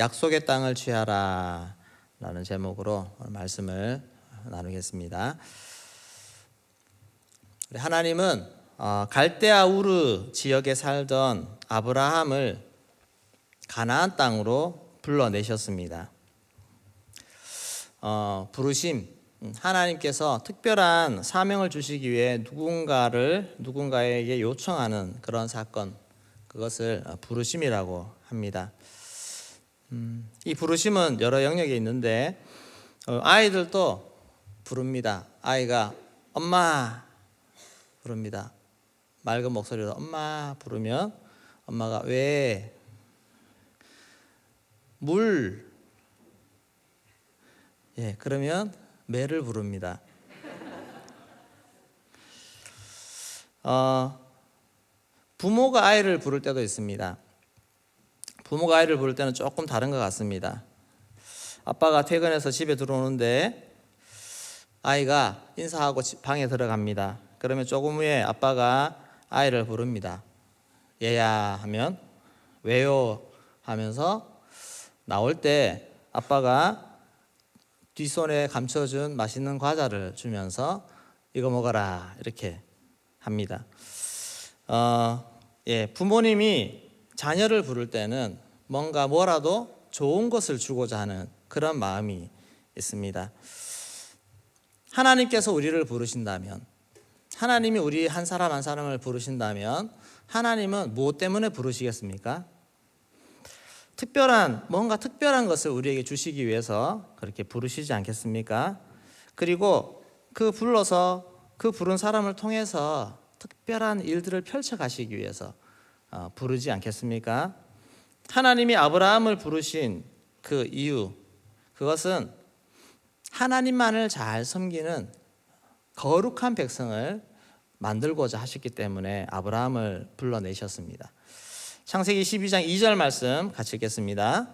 약속의 땅을 취하라 라는 제목으로 오늘 말씀을 나누겠습니다. 하나님은 갈대아 우르 지역에 살던 아브라함을 가나안 땅으로 불러내셨습니다. 부르심, 하나님께서 특별한 사명을 주시기 위해 누군가에게 요청하는 그런 사건, 그것을 부르심이라고 합니다. 이 부르심은 여러 영역에 있는데 아이들도 부릅니다. 아이가 엄마 부릅니다. 맑은 목소리로 엄마 부르면 엄마가 왜? 물. 그러면 매를 부릅니다. 부모가 아이를 부를 때도 있습니다. 부모가 아이를 부를 때는 조금 다른 것 같습니다. 아빠가 퇴근해서 집에 들어오는데 아이가 인사하고 방에 들어갑니다. 그러면 조금 후에 아빠가 아이를 부릅니다. 얘야 하면 왜요 하면서 나올 때 아빠가 뒷손에 감춰준 맛있는 과자를 주면서 이거 먹어라 이렇게 합니다. 부모님이 자녀를 부를 때는 뭔가 뭐라도 좋은 것을 주고자 하는 그런 마음이 있습니다. 하나님께서 우리를 부르신다면, 하나님이 우리 한 사람 한 사람을 부르신다면 하나님은 무엇 때문에 부르시겠습니까? 뭔가 특별한 것을 우리에게 주시기 위해서 그렇게 부르시지 않겠습니까? 그리고 그 부른 사람을 통해서 특별한 일들을 펼쳐 가시기 위해서 부르지 않겠습니까? 하나님이 아브라함을 부르신 그 이유, 그것은 하나님만을 잘 섬기는 거룩한 백성을 만들고자 하셨기 때문에 아브라함을 불러내셨습니다. 창세기 12장 2절 말씀 같이 읽겠습니다.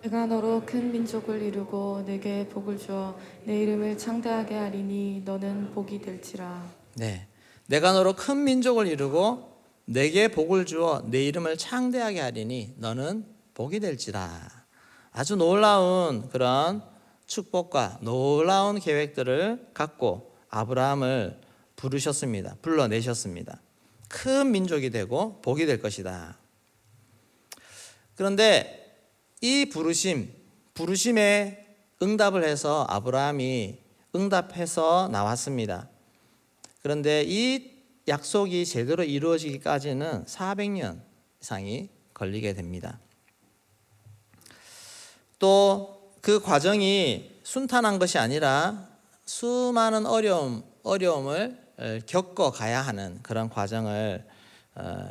내가 너로 큰 민족을 이루고 내게 복을 주어 내 이름을 창대하게 하리니 너는 복이 될지라. 네, 내가 너로 큰 민족을 이루고 내게 복을 주어 내 이름을 창대하게 하리니 너는 복이 될지라. 아주 놀라운 그런 축복과 놀라운 계획들을 갖고 아브라함을 부르셨습니다. 불러내셨습니다. 큰 민족이 되고 복이 될 것이다. 그런데 이 부르심에 응답을 해서 아브라함이 응답해서 나왔습니다. 그런데 이 약속이 제대로 이루어지기까지는 400년 이상이 걸리게 됩니다. 또 그 과정이 순탄한 것이 아니라 수많은 어려움을 겪어가야 하는 그런 과정을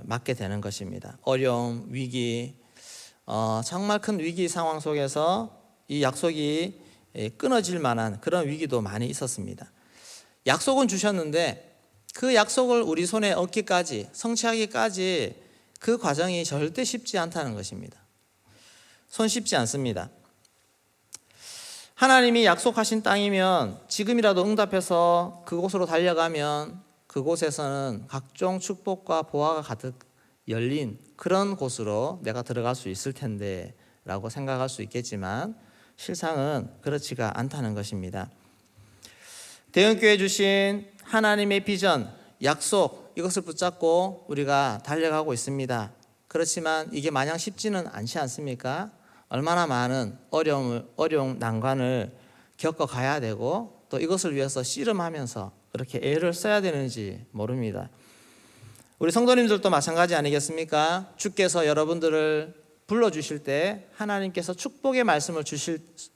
맞게 되는 것입니다. 어려움, 위기, 정말 큰 위기 상황 속에서 이 약속이 끊어질 만한 그런 위기도 많이 있었습니다. 약속은 주셨는데 그 약속을 우리 손에 얻기까지, 성취하기까지 그 과정이 절대 쉽지 않다는 것입니다. 손쉽지 않습니다. 하나님이 약속하신 땅이면 지금이라도 응답해서 그곳으로 달려가면 그곳에서는 각종 축복과 보화가 가득 열린 그런 곳으로 내가 들어갈 수 있을 텐데 라고 생각할 수 있겠지만 실상은 그렇지가 않다는 것입니다. 대형교회 주신 하나님의 비전, 약속, 이것을 붙잡고 우리가 달려가고 있습니다. 그렇지만 이게 마냥 쉽지는 않지 않습니까? 얼마나 많은 어려움, 난관을 겪어가야 되고 또 이것을 위해서 씨름하면서 그렇게 애를 써야 되는지 모릅니다. 우리 성도님들도 마찬가지 아니겠습니까? 주께서 여러분들을 불러주실 때 하나님께서 축복의 말씀을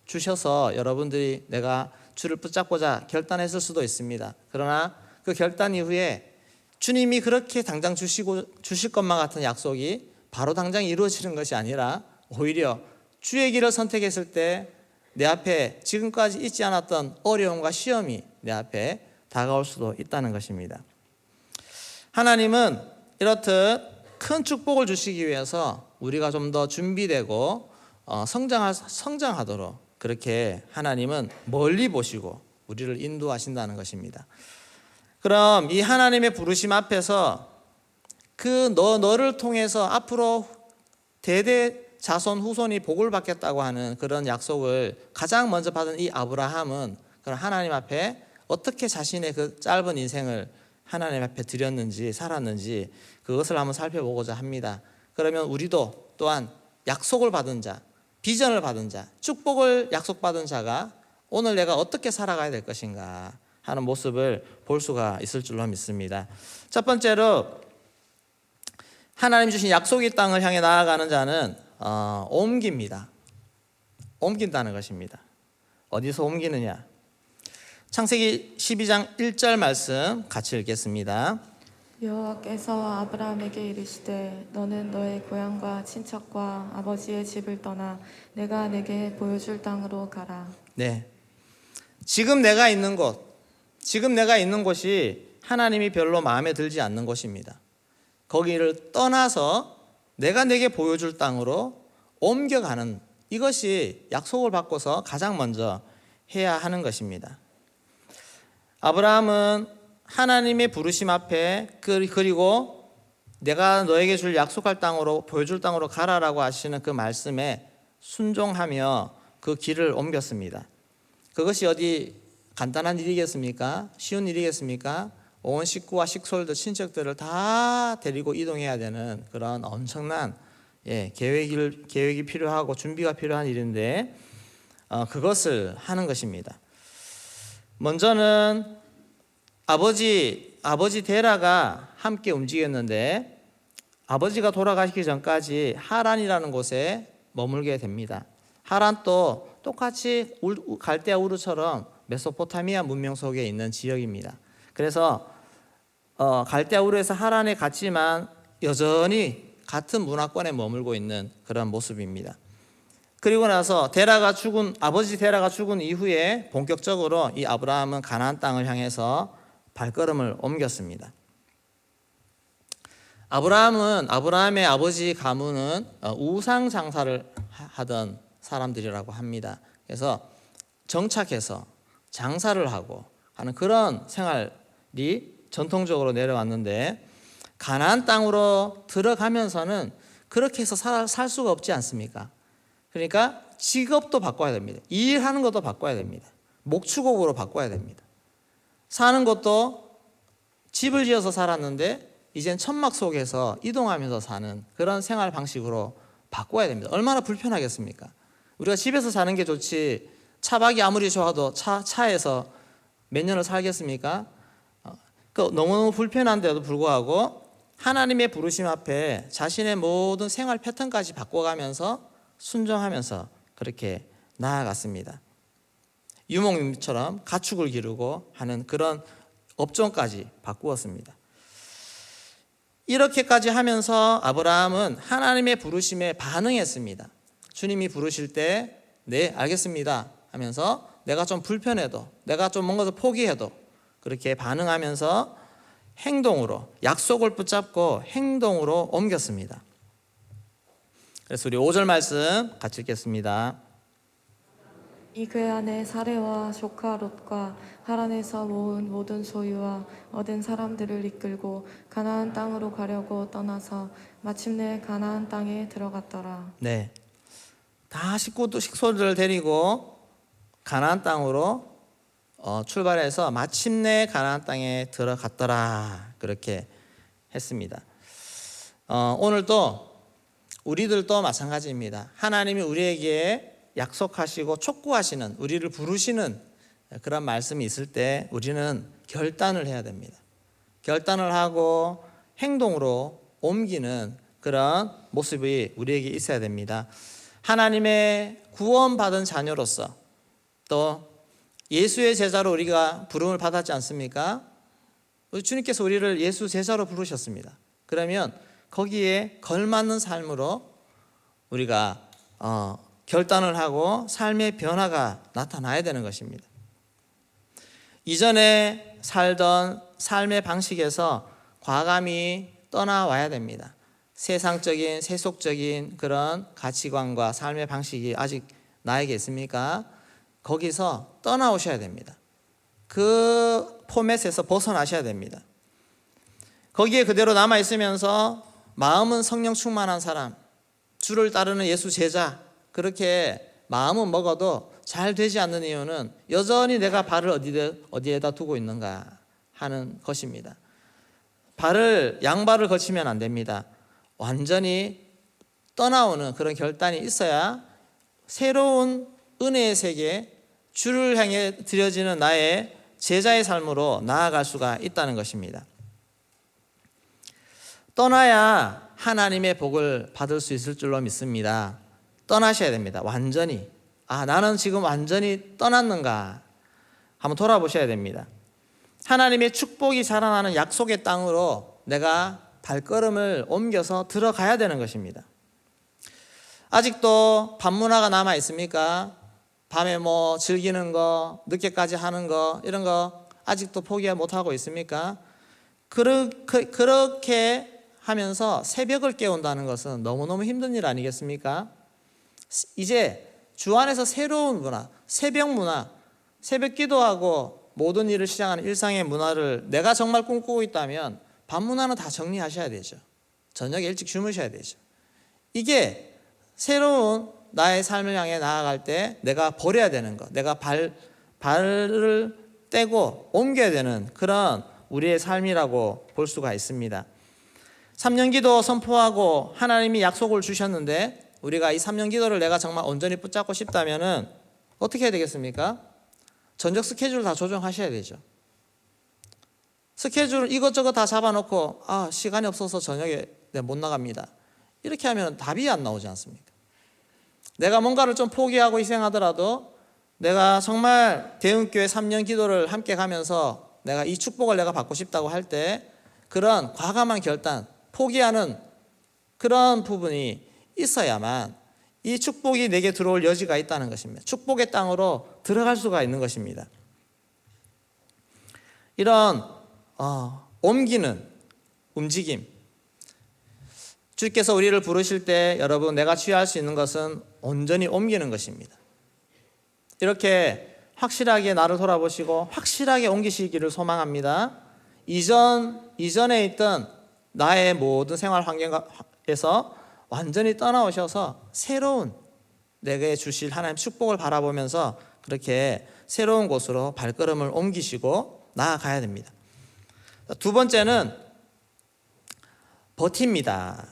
주셔서 여러분들이 내가 주를 붙잡고자 결단했을 수도 있습니다. 그러나 그 결단 이후에 주님이 그렇게 당장 주실 것만 같은 약속이 바로 당장 이루어지는 것이 아니라 오히려 주의 길을 선택했을 때 내 앞에 지금까지 있지 않았던 어려움과 시험이 내 앞에 다가올 수도 있다는 것입니다. 하나님은 이렇듯 큰 축복을 주시기 위해서 우리가 좀 더 준비되고 성장하도록 그렇게 하나님은 멀리 보시고 우리를 인도하신다는 것입니다. 그럼 이 하나님의 부르심 앞에서 너를 통해서 앞으로 대대 자손 후손이 복을 받겠다고 하는 그런 약속을 가장 먼저 받은 이 아브라함은 그런 하나님 앞에 어떻게 자신의 그 짧은 인생을 하나님 앞에 드렸는지 살았는지 그것을 한번 살펴보고자 합니다. 그러면 우리도 또한 약속을 받은 자, 비전을 받은 자, 축복을 약속받은 자가 오늘 내가 어떻게 살아가야 될 것인가 하는 모습을 볼 수가 있을 줄로 믿습니다. 첫 번째로 하나님 주신 약속의 땅을 향해 나아가는 자는 옮깁니다. 옮긴다는 것입니다. 어디서 옮기느냐? 창세기 12장 1절 말씀 같이 읽겠습니다. 여호와께서 아브라함에게 이르시되 너는 너의 고향과 친척과 아버지의 집을 떠나 내가 내게 보여줄 땅으로 가라. 네. 지금 내가 있는 곳이 하나님이 별로 마음에 들지 않는 곳입니다. 거기를 떠나서 내가 내게 보여줄 땅으로 옮겨가는 이것이 약속을 받고서 가장 먼저 해야 하는 것입니다. 아브라함은 하나님의 부르심 앞에 그리고 내가 너에게 줄 약속할 땅으로 보여줄 땅으로 가라라고 하시는 그 말씀에 순종하며 그 길을 옮겼습니다. 그것이 어디 간단한 일이겠습니까? 쉬운 일이겠습니까? 온 식구와 식솔들, 친척들을 다 데리고 이동해야 되는 그런 엄청난 계획이 필요하고 준비가 필요한 일인데 그것을 하는 것입니다. 먼저는 아버지 데라가 함께 움직였는데 아버지가 돌아가시기 전까지 하란이라는 곳에 머물게 됩니다. 하란도 똑같이 갈대아 우르처럼 메소포타미아 문명 속에 있는 지역입니다. 그래서 갈대아 우르에서 하란에 갔지만 여전히 같은 문화권에 머물고 있는 그런 모습입니다. 그리고 나서 아버지 데라가 죽은 이후에 본격적으로 이 아브라함은 가나안 땅을 향해서 발걸음을 옮겼습니다. 아브라함의 아버지 가문은 우상 장사를 하던 사람들이라고 합니다. 그래서 정착해서 장사를 하고 하는 그런 생활이 전통적으로 내려왔는데 가나안 땅으로 들어가면서는 그렇게 해서 살 수가 없지 않습니까? 그러니까 직업도 바꿔야 됩니다. 일하는 것도 바꿔야 됩니다. 목축업으로 바꿔야 됩니다. 사는 것도 집을 지어서 살았는데 이젠 천막 속에서 이동하면서 사는 그런 생활 방식으로 바꿔야 됩니다. 얼마나 불편하겠습니까? 우리가 집에서 사는 게 좋지 차박이 아무리 좋아도 차에서 몇 년을 살겠습니까? 너무너무 불편한데도 불구하고 하나님의 부르심 앞에 자신의 모든 생활 패턴까지 바꿔가면서 순종하면서 그렇게 나아갔습니다. 유목민처럼 가축을 기르고 하는 그런 업종까지 바꾸었습니다. 이렇게까지 하면서 아브라함은 하나님의 부르심에 반응했습니다. 주님이 부르실 때 네, 알겠습니다 하면서 내가 좀 불편해도 내가 좀 뭔가 더 포기해도 그렇게 반응하면서 행동으로 약속을 붙잡고 행동으로 옮겼습니다. 그래서 우리 5절 말씀 같이 읽겠습니다. 이 궤 안에 사레와 조카 롯과 하란에서 모은 모든 소유와 얻은 사람들을 이끌고 가나안 땅으로 가려고 떠나서 마침내 가나안 땅에 들어갔더라. 네, 다 식소들을 데리고 가나안 땅으로 출발해서 마침내 가나안 땅에 들어갔더라 그렇게 했습니다. 오늘도 우리들도 마찬가지입니다. 하나님이 우리에게 약속하시고 촉구하시는 우리를 부르시는 그런 말씀이 있을 때 우리는 결단을 해야 됩니다. 결단을 하고 행동으로 옮기는 그런 모습이 우리에게 있어야 됩니다. 하나님의 구원받은 자녀로서 또 예수의 제자로 우리가 부름을 받았지 않습니까? 주님께서 우리를 예수 제자로 부르셨습니다. 그러면 거기에 걸맞는 삶으로 우리가 결단을 하고 삶의 변화가 나타나야 되는 것입니다. 이전에 살던 삶의 방식에서 과감히 떠나와야 됩니다. 세상적인 세속적인 그런 가치관과 삶의 방식이 아직 나에게 있습니까? 거기서 떠나오셔야 됩니다. 그 포맷에서 벗어나셔야 됩니다. 거기에 그대로 남아있으면서 마음은 성령 충만한 사람, 주를 따르는 예수 제자 그렇게 마음은 먹어도 잘 되지 않는 이유는 여전히 내가 발을 어디에다 두고 있는가 하는 것입니다. 양발을 거치면 안 됩니다. 완전히 떠나오는 그런 결단이 있어야 새로운 은혜의 세계, 주를 향해 드려지는 나의 제자의 삶으로 나아갈 수가 있다는 것입니다. 떠나야 하나님의 복을 받을 수 있을 줄로 믿습니다. 떠나셔야 됩니다. 완전히. 나는 지금 완전히 떠났는가? 한번 돌아보셔야 됩니다. 하나님의 축복이 자라나는 약속의 땅으로 내가 발걸음을 옮겨서 들어가야 되는 것입니다. 아직도 밤문화가 남아 있습니까? 밤에 즐기는 거, 늦게까지 하는 거, 이런 거 아직도 포기 못하고 있습니까? 그렇게 하면서 새벽을 깨운다는 것은 너무너무 힘든 일 아니겠습니까? 이제 주 안에서 새로운 문화, 새벽 기도하고 모든 일을 시작하는 일상의 문화를 내가 정말 꿈꾸고 있다면 밤 문화는 다 정리하셔야 되죠. 저녁에 일찍 주무셔야 되죠. 이게 새로운 나의 삶을 향해 나아갈 때 내가 버려야 되는 것, 내가 발을 떼고 옮겨야 되는 그런 우리의 삶이라고 볼 수가 있습니다. 3년 기도 선포하고 하나님이 약속을 주셨는데 우리가 이 3년 기도를 내가 정말 온전히 붙잡고 싶다면은 어떻게 해야 되겠습니까? 전적 스케줄 다 조정하셔야 되죠. 스케줄 이것저것 다 잡아놓고 시간이 없어서 저녁에 못 나갑니다. 이렇게 하면 답이 안 나오지 않습니까? 내가 뭔가를 좀 포기하고 희생하더라도 내가 정말 대흥교회 3년 기도를 함께 가면서 내가 이 축복을 내가 받고 싶다고 할 때 그런 과감한 결단, 포기하는 그런 부분이 있어야만 이 축복이 내게 들어올 여지가 있다는 것입니다. 축복의 땅으로 들어갈 수가 있는 것입니다. 이런 옮기는 움직임, 주께서 우리를 부르실 때 여러분 내가 취할 수 있는 것은 온전히 옮기는 것입니다. 이렇게 확실하게 나를 돌아보시고 확실하게 옮기시기를 소망합니다. 이전에 있던 나의 모든 생활 환경에서 완전히 떠나오셔서 새로운 내게 주실 하나님 축복을 바라보면서 그렇게 새로운 곳으로 발걸음을 옮기시고 나아가야 됩니다. 두 번째는 버팁니다.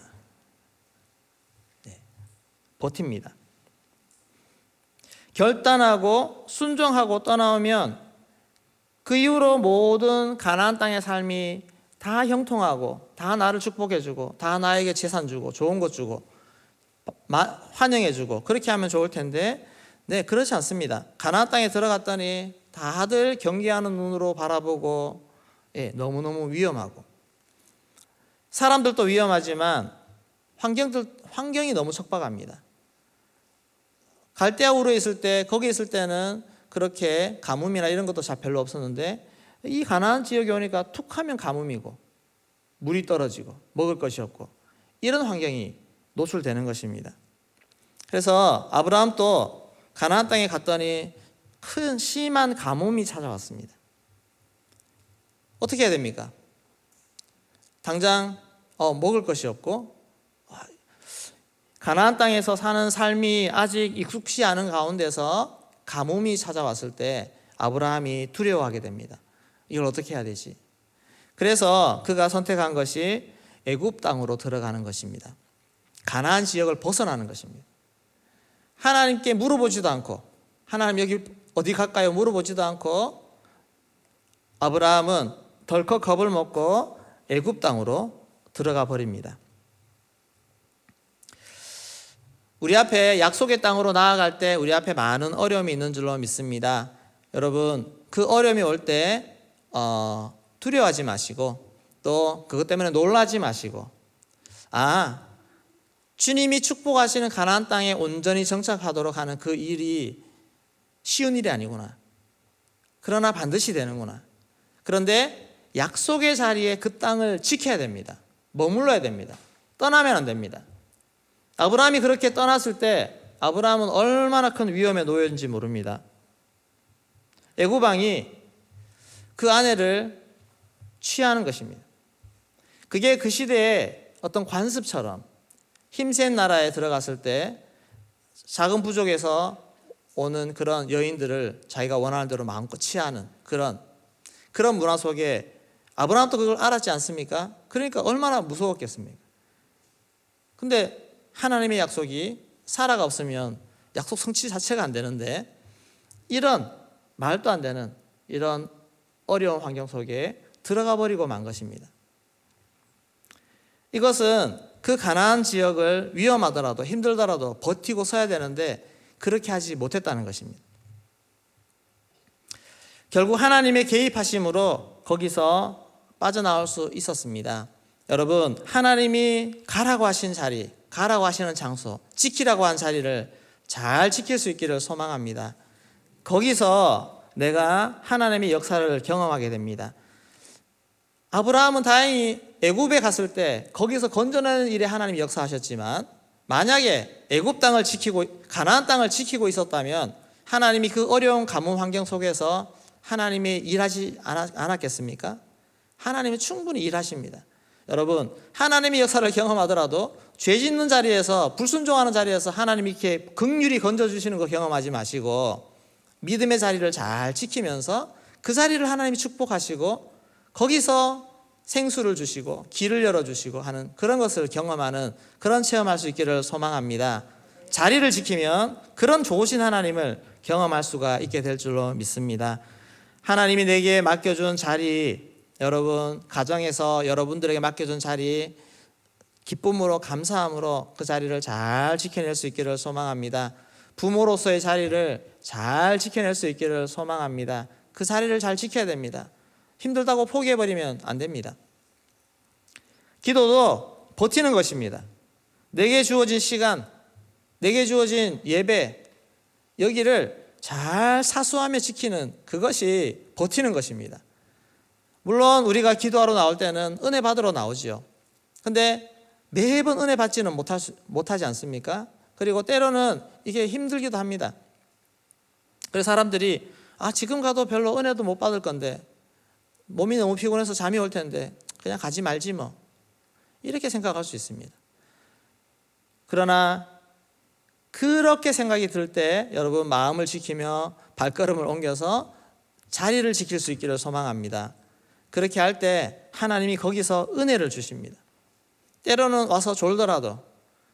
버팁니다. 결단하고 순종하고 떠나오면 그 이후로 모든 가나안 땅의 삶이 다 형통하고 다 나를 축복해주고 다 나에게 재산 주고 좋은 것 주고 환영해주고 그렇게 하면 좋을 텐데 그렇지 않습니다. 가나안 땅에 들어갔더니 다들 경계하는 눈으로 바라보고 너무너무 위험하고 사람들도 위험하지만 환경이 너무 척박합니다. 갈대아 우르에 있을 때 거기 있을 때는 그렇게 가뭄이나 이런 것도 잘 별로 없었는데 이 가나안 지역에 오니까 툭 하면 가뭄이고 물이 떨어지고 먹을 것이 없고 이런 환경이 노출되는 것입니다. 그래서 아브라함도 가나안 땅에 갔더니 큰 심한 가뭄이 찾아왔습니다. 어떻게 해야 됩니까? 당장 먹을 것이 없고 가나안 땅에서 사는 삶이 아직 익숙치 않은 가운데서 가뭄이 찾아왔을 때 아브라함이 두려워하게 됩니다. 이걸 어떻게 해야 되지? 그래서 그가 선택한 것이 애굽 땅으로 들어가는 것입니다. 가나안 지역을 벗어나는 것입니다. 하나님께 물어보지도 않고 하나님 여기 어디 갈까요? 물어보지도 않고 아브라함은 덜컥 겁을 먹고 애굽 땅으로 들어가 버립니다. 우리 앞에 약속의 땅으로 나아갈 때 우리 앞에 많은 어려움이 있는 줄로 믿습니다. 여러분 그 어려움이 올 때 두려워하지 마시고 또 그것 때문에 놀라지 마시고 주님이 축복하시는 가나안 땅에 온전히 정착하도록 하는 그 일이 쉬운 일이 아니구나. 그러나 반드시 되는구나. 그런데 약속의 자리에 그 땅을 지켜야 됩니다. 머물러야 됩니다. 떠나면 안 됩니다. 아브라함이 그렇게 떠났을 때 아브라함은 얼마나 큰 위험에 놓였는지 모릅니다. 애굽 왕이 그 아내를 취하는 것입니다. 그게 그 시대의 어떤 관습처럼 힘센 나라에 들어갔을 때 작은 부족에서 오는 그런 여인들을 자기가 원하는 대로 마음껏 취하는 그런 문화 속에 아브라함도 그걸 알았지 않습니까? 그러니까 얼마나 무서웠겠습니까? 근데 하나님의 약속이 사라가 없으면 약속 성취 자체가 안 되는데 이런 말도 안 되는 이런 어려운 환경 속에 들어가 버리고 만 것입니다. 이것은 그 가나안 지역을 위험하더라도 힘들더라도 버티고 서야 되는데 그렇게 하지 못했다는 것입니다. 결국 하나님의 개입하심으로 거기서 빠져나올 수 있었습니다. 여러분, 하나님이 가라고 하신 자리, 가라고 하시는 장소, 지키라고 한 자리를 잘 지킬 수 있기를 소망합니다. 거기서 내가 하나님의 역사를 경험하게 됩니다. 아브라함은 다행히 애굽에 갔을 때 거기서 건져내는 일에 하나님이 역사하셨지만 만약에 애굽 땅을 지키고 가나안 땅을 지키고 있었다면 하나님이 그 어려운 가뭄 환경 속에서 하나님이 일하지 않았겠습니까? 하나님이 충분히 일하십니다. 여러분, 하나님의 역사를 경험하더라도 죄 짓는 자리에서 불순종하는 자리에서 하나님이 이렇게 긍휼히 건져주시는 거 경험하지 마시고 믿음의 자리를 잘 지키면서 그 자리를 하나님이 축복하시고 거기서 생수를 주시고 길을 열어주시고 하는 그런 것을 경험하는 그런 체험할 수 있기를 소망합니다. 자리를 지키면 그런 좋으신 하나님을 경험할 수가 있게 될 줄로 믿습니다. 하나님이 내게 맡겨준 자리, 여러분 가정에서 여러분들에게 맡겨준 자리 기쁨으로 감사함으로 그 자리를 잘 지켜낼 수 있기를 소망합니다. 부모로서의 자리를 잘 지켜낼 수 있기를 소망합니다. 그 자리를 잘 지켜야 됩니다. 힘들다고 포기해버리면 안 됩니다. 기도도 버티는 것입니다. 내게 주어진 시간, 내게 주어진 예배, 여기를 잘 사수하며 지키는 그것이 버티는 것입니다. 물론 우리가 기도하러 나올 때는 은혜 받으러 나오지요. 근데 매번 은혜 받지는 못하지 않습니까? 그리고 때로는 이게 힘들기도 합니다. 그래서 사람들이 지금 가도 별로 은혜도 못 받을 건데 몸이 너무 피곤해서 잠이 올 텐데 그냥 가지 말지 뭐, 이렇게 생각할 수 있습니다. 그러나 그렇게 생각이 들 때 여러분 마음을 지키며 발걸음을 옮겨서 자리를 지킬 수 있기를 소망합니다. 그렇게 할 때 하나님이 거기서 은혜를 주십니다. 때로는 와서 졸더라도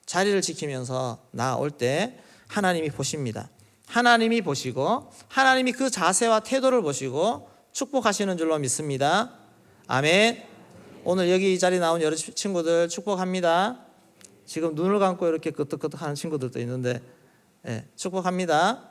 자리를 지키면서 나올 때 하나님이 보십니다. 하나님이 보시고 하나님이 그 자세와 태도를 보시고 축복하시는 줄로 믿습니다. 아멘. 오늘 여기 이 자리에 나온 여러 친구들 축복합니다. 지금 눈을 감고 이렇게 끄덕끄덕 하는 친구들도 있는데 축복합니다.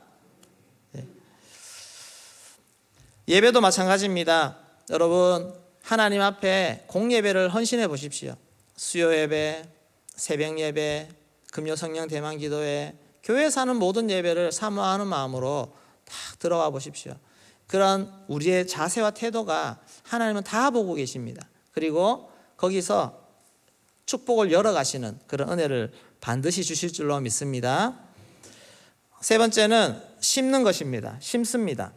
예배도 마찬가지입니다. 여러분 하나님 앞에 공예배를 헌신해 보십시오. 수요 예배, 새벽 예배, 금요 성령 대만 기도회, 교회에서 하는 모든 예배를 사모하는 마음으로 딱 들어와 보십시오. 그런 우리의 자세와 태도가 하나님은 다 보고 계십니다. 그리고 거기서 축복을 열어가시는 그런 은혜를 반드시 주실 줄로 믿습니다. 세 번째는 심는 것입니다. 심습니다.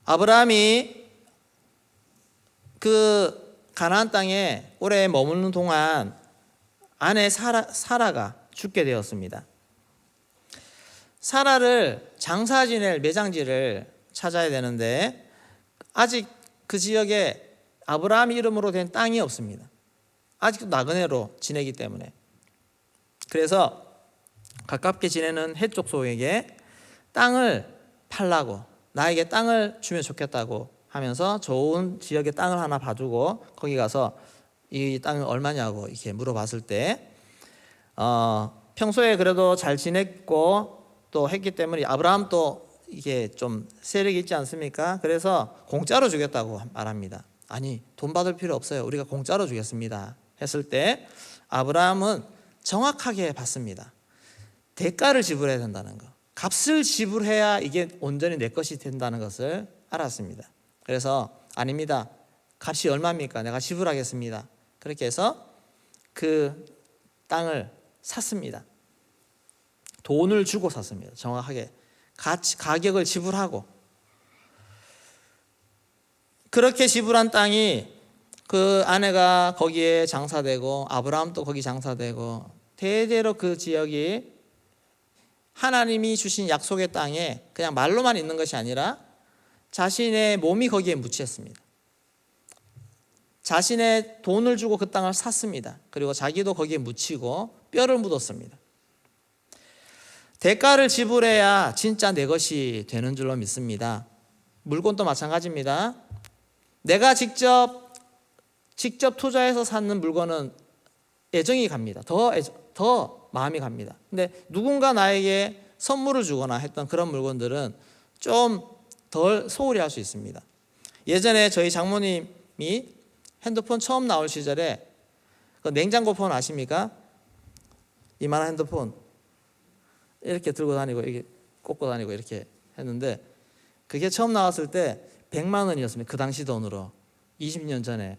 아브라함이 그 가나안 땅에 오래 머무는 동안 아내 사라가 죽게 되었습니다. 사라를 장사 지낼 매장지를 찾아야 되는데 아직 그 지역에 아브라함 이름으로 된 땅이 없습니다. 아직도 나그네로 지내기 때문에. 그래서 가깝게 지내는 해쪽 소에게 땅을 팔라고, 나에게 땅을 주면 좋겠다고 하면서 좋은 지역의 땅을 하나 봐주고 거기 가서 이 땅은 얼마냐고 이렇게 물어봤을 때 평소에 그래도 잘 지냈고 또 했기 때문에 아브라함도 이게 좀 세력이 있지 않습니까? 그래서 공짜로 주겠다고 말합니다. 아니, 돈 받을 필요 없어요. 우리가 공짜로 주겠습니다. 했을 때 아브라함은 정확하게 받습니다. 대가를 지불해야 된다는 거. 값을 지불해야 이게 온전히 내 것이 된다는 것을 알았습니다. 그래서 아닙니다. 값이 얼마입니까? 내가 지불하겠습니다. 그렇게 해서 그 땅을 샀습니다. 돈을 주고 샀습니다. 정확하게 가격을 지불하고. 그렇게 지불한 땅이 그 아내가 거기에 장사되고 아브라함도 거기 장사되고 대대로 그 지역이 하나님이 주신 약속의 땅에 그냥 말로만 있는 것이 아니라 자신의 몸이 거기에 묻혔습니다. 자신의 돈을 주고 그 땅을 샀습니다. 그리고 자기도 거기에 묻히고 뼈를 묻었습니다. 대가를 지불해야 진짜 내 것이 되는 줄로 믿습니다. 물건도 마찬가지입니다. 내가 직접 투자해서 사는 물건은 애정이 갑니다. 더 마음이 갑니다. 근데 누군가 나에게 선물을 주거나 했던 그런 물건들은 좀 덜 소홀히 할 수 있습니다. 예전에 저희 장모님이 핸드폰 처음 나올 시절에 그 냉장고 폰 아십니까? 이만한 핸드폰 이렇게 들고 다니고 이렇게 꽂고 다니고 이렇게 했는데 그게 처음 나왔을 때 100만 원이었습니다. 그 당시 돈으로 20년 전에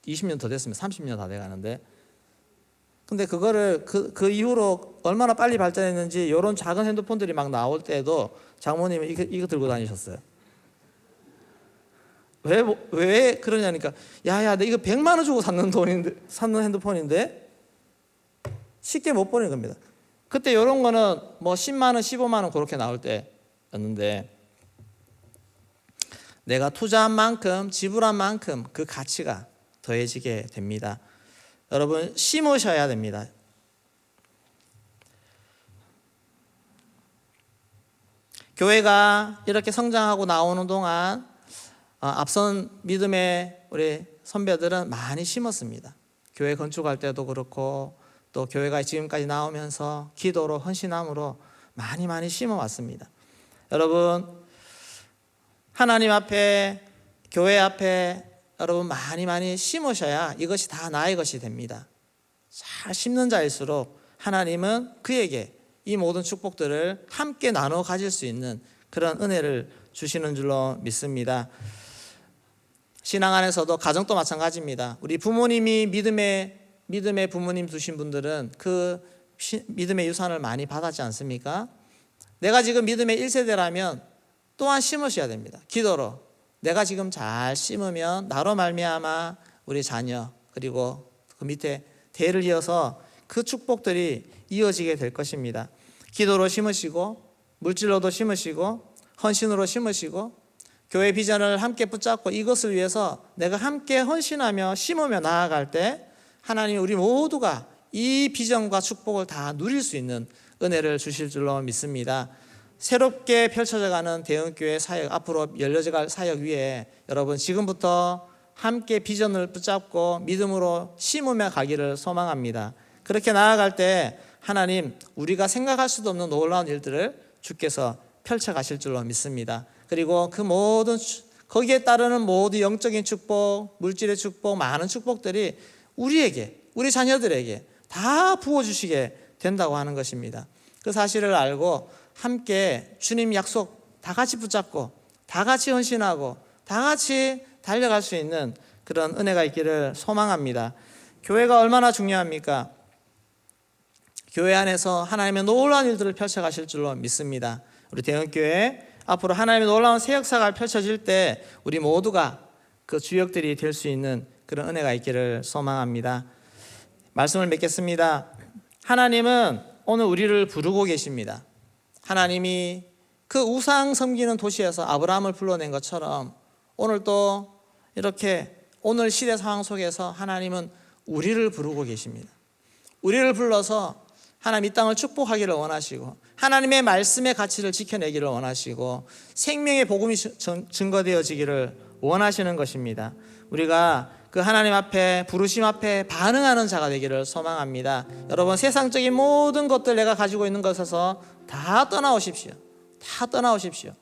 20년 더 됐으면 30년 다 돼가는데 근데 그거를 그 이후로 얼마나 빨리 발전했는지 이런 작은 핸드폰들이 막 나올 때도 장모님이 이거 들고 다니셨어요. 왜 그러냐니까 야야 내 이거 100만 원 주고 샀는 핸드폰인데 쉽게 못 버리는 겁니다. 그때 이런 거는 뭐 10만 원, 15만 원 그렇게 나올 때였는데 내가 투자한 만큼 지불한 만큼 그 가치가 더해지게 됩니다. 여러분 심으셔야 됩니다. 교회가 이렇게 성장하고 나오는 동안 앞선 믿음의 우리 선배들은 많이 심었습니다. 교회 건축할 때도 그렇고 또 교회가 지금까지 나오면서 기도로 헌신함으로 많이 심어왔습니다. 여러분 하나님 앞에 교회 앞에 여러분 많이 심으셔야 이것이 다 나의 것이 됩니다. 잘 심는 자일수록 하나님은 그에게 이 모든 축복들을 함께 나눠 가질 수 있는 그런 은혜를 주시는 줄로 믿습니다. 신앙 안에서도 가정도 마찬가지입니다. 우리 부모님이 믿음의 부모님 두신 분들은 그 믿음의 유산을 많이 받았지 않습니까? 내가 지금 믿음의 1세대라면 또한 심으셔야 됩니다. 기도로 내가 지금 잘 심으면 나로 말미암아 우리 자녀 그리고 그 밑에 대를 이어서 그 축복들이 이어지게 될 것입니다. 기도로 심으시고 물질로도 심으시고 헌신으로 심으시고 교회 비전을 함께 붙잡고 이것을 위해서 내가 함께 헌신하며 심으며 나아갈 때 하나님 우리 모두가 이 비전과 축복을 다 누릴 수 있는 은혜를 주실 줄로 믿습니다. 새롭게 펼쳐져가는 대형교회 사역, 앞으로 열려져갈 사역 위에 여러분 지금부터 함께 비전을 붙잡고 믿음으로 심으며 가기를 소망합니다. 그렇게 나아갈 때 하나님 우리가 생각할 수도 없는 놀라운 일들을 주께서 펼쳐가실 줄로 믿습니다. 그리고 그 모든 거기에 따르는 모든 영적인 축복, 물질의 축복, 많은 축복들이 우리에게, 우리 자녀들에게 다 부어주시게 된다고 하는 것입니다. 그 사실을 알고 함께 주님 약속 다 같이 붙잡고 다 같이 헌신하고 다 같이 달려갈 수 있는 그런 은혜가 있기를 소망합니다. 교회가 얼마나 중요합니까? 교회 안에서 하나님의 놀라운 일들을 펼쳐가실 줄로 믿습니다. 우리 대형교회 앞으로 하나님의 놀라운 새 역사가 펼쳐질 때 우리 모두가 그 주역들이 될 수 있는 그런 은혜가 있기를 소망합니다. 말씀을 맺겠습니다. 하나님은 오늘 우리를 부르고 계십니다. 하나님이 그 우상 섬기는 도시에서 아브라함을 불러낸 것처럼 오늘 또 이렇게 오늘 시대 상황 속에서 하나님은 우리를 부르고 계십니다. 우리를 불러서 하나님 이 땅을 축복하기를 원하시고 하나님의 말씀의 가치를 지켜내기를 원하시고 생명의 복음이 증거되어지기를 원하시는 것입니다. 우리가 그 하나님 앞에 부르심 앞에 반응하는 자가 되기를 소망합니다. 여러분 세상적인 모든 것들 내가 가지고 있는 것에서 다 떠나오십시오. 다 떠나오십시오.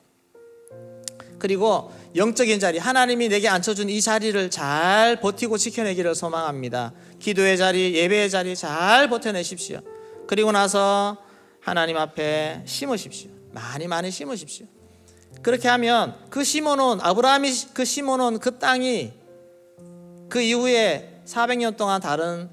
그리고 영적인 자리 하나님이 내게 앉혀준 이 자리를 잘 버티고 지켜내기를 소망합니다. 기도의 자리 예배의 자리 잘 버텨내십시오. 그리고 나서 하나님 앞에 심으십시오. 많이 심으십시오. 그렇게 하면 그 심어놓은 아브라함이 그 심어놓은 그 땅이 그 이후에 400년 동안 다른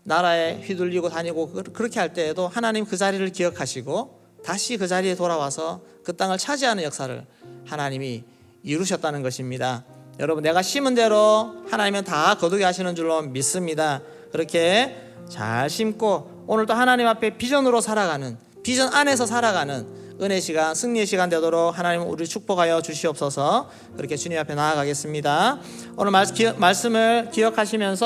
나라에 휘둘리고 다니고 그렇게 할 때에도 하나님 그 자리를 기억하시고 다시 그 자리에 돌아와서 그 땅을 차지하는 역사를 하나님이 이루셨다는 것입니다. 여러분 내가 심은 대로 하나님은 다 거두게 하시는 줄로 믿습니다. 그렇게 잘 심고 오늘 또 하나님 앞에 비전으로 살아가는, 비전 안에서 살아가는 은혜 시간, 승리의 시간 되도록 하나님 우리 축복하여 주시옵소서. 그렇게 주님 앞에 나아가겠습니다. 오늘 말씀을 기억하시면서